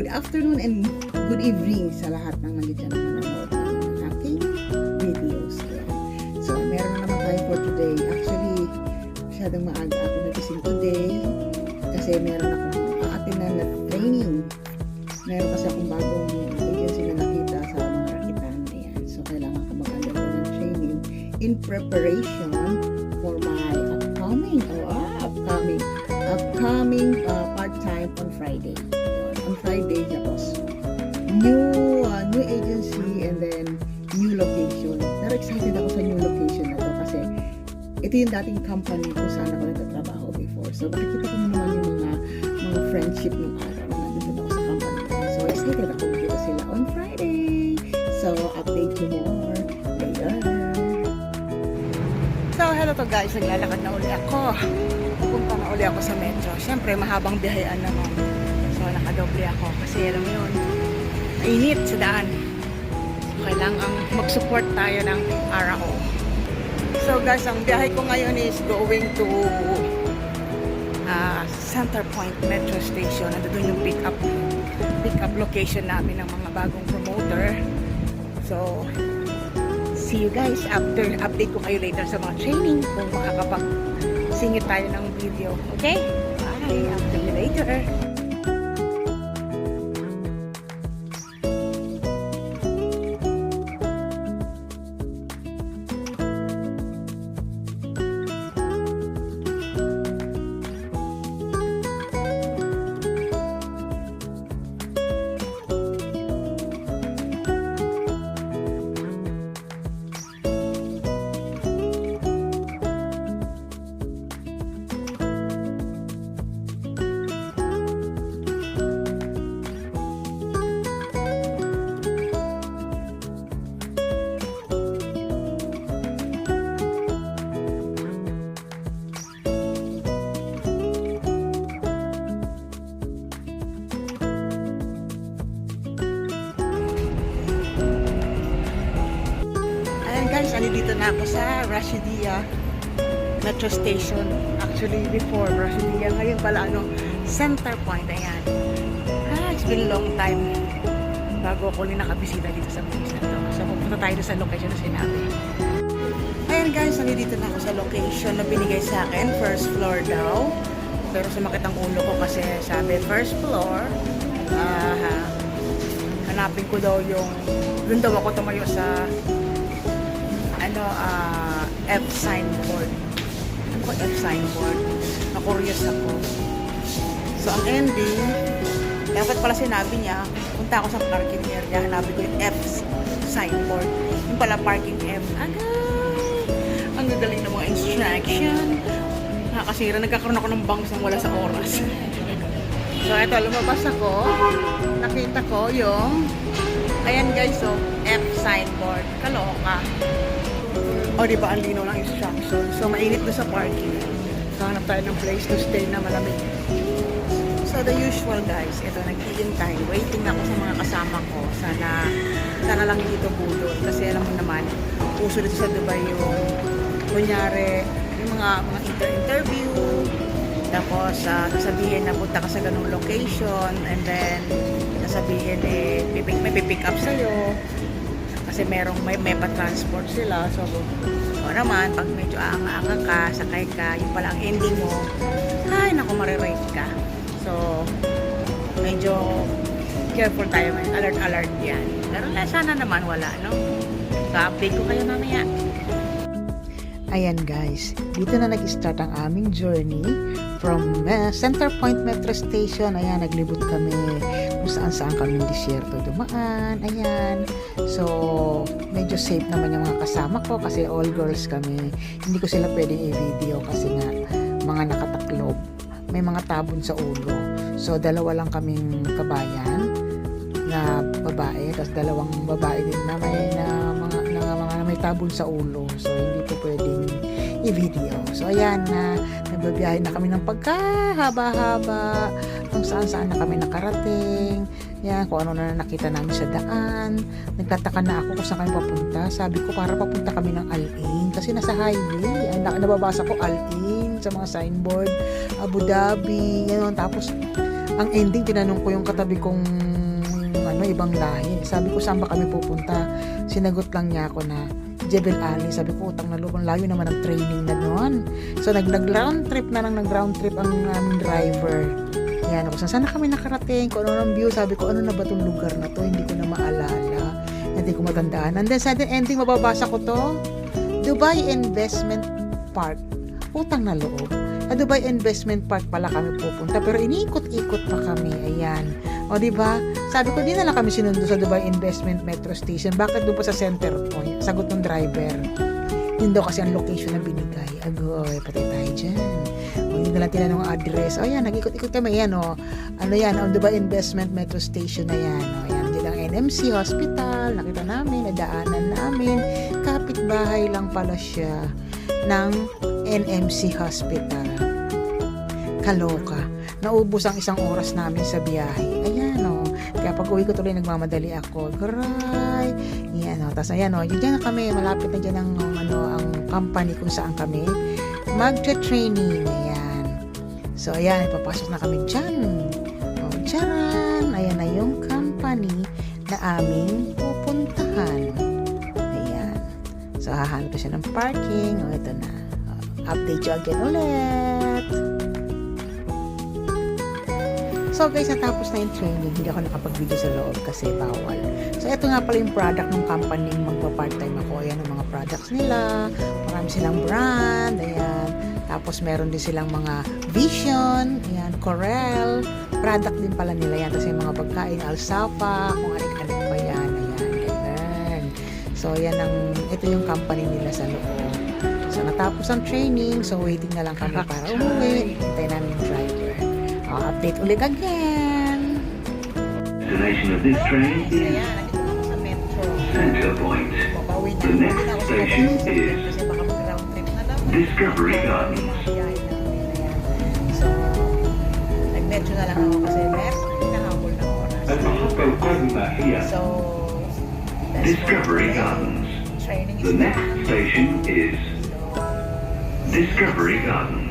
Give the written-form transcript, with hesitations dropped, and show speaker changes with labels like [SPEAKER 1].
[SPEAKER 1] good afternoon and good evening sa lahat ng nandito na manonood ng aking videos. So, meron na naman tayo for today. Actually, masyadong maaga ako nagising today kasi meron akong aatinan na training. Meron kasi akong bagong agency na nakita sa mga rakitan. Ayan. So, kailangan ko mag-undergo ng training in preparation for my upcoming part-time on Friday. On Friday, tapos new agency and then new location. Pero excited ako sa new location na to kasi ito yung dating company kung saan ako nagtatrabaho before. So, nakikita ko naman yung mga friendship ng araw na nandito ako sa company. So, excited ako makita sila on Friday. So, update you more later. So, hello to guys. Naglalakad na uli ako. Pupunta na uli ako sa metro. Siyempre, mahabang biyahean naman. So, nakadoble ako. Kasi alam mo yun, mainit sa daan. So, kailangan mag-support tayo ng RO. So, guys, ang biyahe ko ngayon is going to Center Point Metro Station. Nandun yung pick up location namin ng mga bagong promoter. So, see you guys after. Update ko kayo later sa mga training kung makakapag-singit tayo ng video. Okay? Bye! Update you later. Guys, dito na ako sa Rashidia Metro Station. Actually, before Rashidia. Ngayon pala, Center Point. Ayan. It's been a long time bago ako nakabisita dito sa place na to. So, pupunta tayo sa location na sinabi. Ayan guys, dito na ako sa location na binigay sa akin. First floor daw. Pero sumakit ang ulo ko kasi sabi, first floor. Hanapin ko daw yung doon daw ako tumayo sa F signboard. Ano ko F signboard? Na-curious ako. So, ang ending, dapat pala sinabi niya, punta ako sa parking area, hanapin ko yung F signboard. Yung pala parking F. Agay! Ang gagaling ng mga instruction. Nakakasira, nagkakaroon ako ng bangs nang wala sa oras. So, ito, lumabas ako. Nakita ko yung, ayan guys, so, F signboard. Kaloka. O, diba, ang lino ng instruction. So, mainit na sa parking. So, hanap tayo ng place to stay na malamig. So, the usual guys, ito, nag-iintay. Waiting ako sa mga kasama ko. Sana lang dito budol. Kasi alam mo naman, uso dito sa Dubai yung, kunyari, yung mga interview. Tapos, sasabihin na punta ka sa ganung location. And then, sasabihin, may pick up sa'yo. Kasi may pa-transport sila. So, o naman, pag medyo aanga-anga ka, sakay ka, yung pala ang ending mo, ay, naku, marirate ka. So, medyo careful tayo, alert yan. Pero sana naman wala, no? So, update ko kayo mamaya. Ayan guys, dito na nag-start ang aming journey from Center Point Metro Station. Ayan, naglibot kami kung saan kami disyerto dumaan. Ayan. So, medyo safe naman yung mga kasama ko kasi all girls kami. Hindi ko sila pwedeng i-video kasi nga mga nakataklob. May mga tabon sa ulo. So, dalawa lang kaming kabayan na babae, tapos dalawang babae din na may tabon sa ulo. So, hindi ko pwedeng i-video. So, ayan na, nagbabiyahe na kami ng pagkahaba-haba, kung saan-saan na kami nakarating. Yan, kung ano na nakita namin sa daan. Nagtataka na ako kung saan kami papunta. Sabi ko, para papunta kami ng Al-Ain. Kasi nasa highway. Nababasa ko Al-Ain sa mga signboard. Abu Dhabi. Yan. Tapos, ang ending, tinanong ko yung katabi kong ibang lahi. Sabi ko, saan ba kami pupunta? Sinagot lang niya ako na Jebel Ali. Sabi ko, utang na loob, ang layo naman ang training na doon. So nag-round trip na lang, nag-round trip ang aming driver. Yan ako, sana kami nakarating, kung ano ng view. Sabi ko, ano na ba itong lugar na to? Hindi ko na maalala. Hindi ko matandaan. And then sa ending, mababasa ko to. Dubai Investment Park. Utang na loob. Sa Dubai Investment Park pala kami pupunta, pero iniikot-ikot pa kami. Ayan. O, diba? Sabi ko, di na lang kami sinundo sa Dubai Investment Metro Station. Bakit doon pa sa center point? Sagot ng driver. Yun daw kasi ang location na binigay. Agoy, patay tayo dyan. O, yun na lang tinanong ang address. O, yan, nag-ikot-ikot kami. Yan, o. Ano yan? Ang Dubai Investment Metro Station na yan. O, yan. Diyan ang NMC Hospital. Nakita namin, nadaanan namin. Kapitbahay lang pala siya ng NMC Hospital. Kaloka. Naubos ang isang oras namin sa biyahe. Ayan o. Kaya pag uwi ko tuloy nagmamadali ako. Garay. Ayan o. Tapos ayan o. Diyan na kami. Malapit na dyan ang company kung saan kami magta-training. Ayan. So ayan. Ipapasok na kami dyan. O, tcharan. Ayan na yung company na aming pupuntahan. Ayan. So hahanap ko siya ng parking. O ito na. Update you again ulit. So guys, natapos na yung training. Hindi ako nakapag-video sa loob kasi bawal. So ito nga pala yung product ng company magpa-part-time ako. Ayan ang mga products nila. Marami silang brand. Ayan. Tapos meron din silang mga Vision. Ayan. Corel. Product din pala nila yan. Tapos yung mga pagkain, Alsafa. Kung anik-anik pa yan. Ayan. Ganyan. So ito yung company nila sa loob. So natapos ang training. So waiting na lang kami para umuwi. Hintay namin yung driver. Update ulit again.
[SPEAKER 2] Destination of this train is Center Point. The next station is Discovery Gardens.
[SPEAKER 1] So, nag-metro na lang ako kasi hinahabol ng oras.
[SPEAKER 2] المحطة القادمة هي
[SPEAKER 1] So,
[SPEAKER 2] Discovery Gardens.
[SPEAKER 1] training is
[SPEAKER 2] The next
[SPEAKER 1] done.
[SPEAKER 2] station is Discovery Gardens.